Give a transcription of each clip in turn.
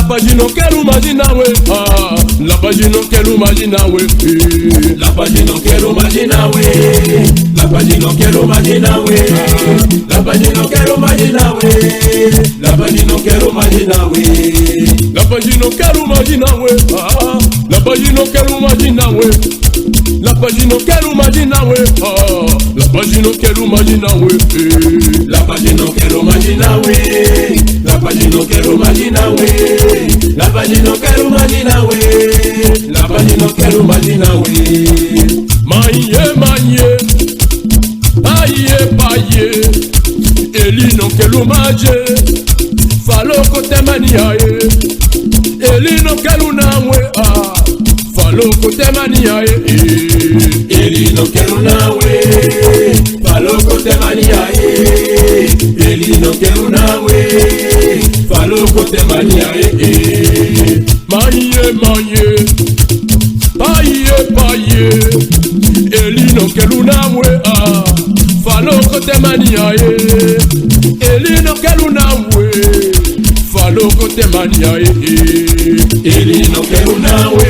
page não quero mais nawe. La page não quero mais nawe. La page não quero mais nawe. La page não quero mais nawe. La page não quero mais nawe. La page não quero mais nawe. La page não quero mais nawe. La page não quero mais nawe. La page não quero mais nawe. La page não quero mais nawe. La page não quero mais nawe. La page não quero mais nawe. La page não quero mais nawe. La page não quero mais nawe. Maie, maie, aie, paie. Ele não quero mais. Falou com temaniae. Ele não quero nawe. Falou com temaniae. Ele não quero nawe. Falou com temaniae. Ele não quero nawe. Falou com temaniae. Maie, maie, paie, paie. Ele não quero nawe. Falou com temaniae. Ele não quero nawe. Falou com temaniae. Ele não quero nawe.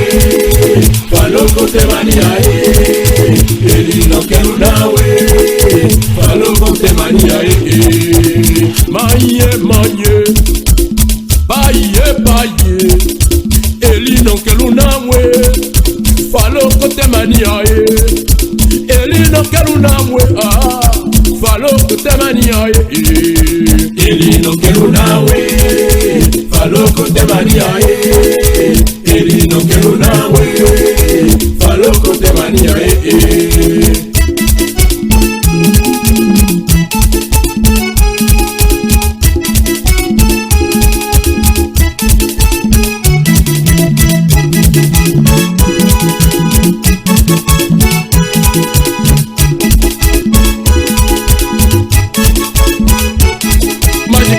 Falou com temaniae. Ele não quero nawe. Falou com temaniae. Maie, maie, paie, paie. Ele não quero nawe. Falou com temaniae. Ele não quero nawe. Falou com temaniae. Ele não quero nawe. Falou com temaniae. Ele não quero nawe. Falou com temaniae.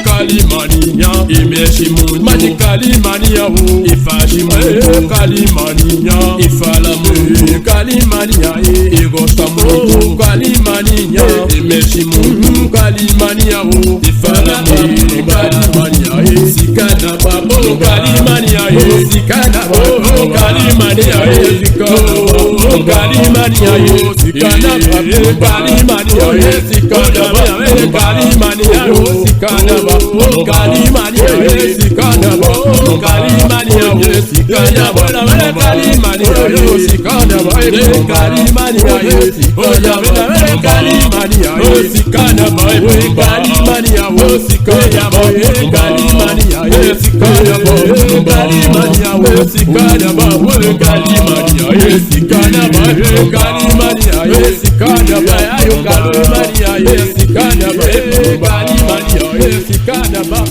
Kalimania, e mexe muito. Mas de Kalimania, e faz muito. Kalimania, e fala muito. Kalimania, e gosta muito. Kalimania, e mexe muito. Kalimania, e fala muito. Kalimania, se cada babo. Kalimania, se cada babo. Kalimania, se cada babo. Kalimania, se cada babo. Kalimania, se cada babo. Kalimania, se cada babo. Kalimania, esse carnaval. Kalimania, esse carnaval. Kalimania, esse carnaval. Kalimania, esse carnaval. Kalimania, esse carnaval. Kalimania, esse carnaval. Kalimania, esse carnaval. Kalimania, esse carnaval. Kalimania, esse carnaval. Kalimania, esse carnaval. Kalimania, esse carnaval. Kalimania, esse carnaval.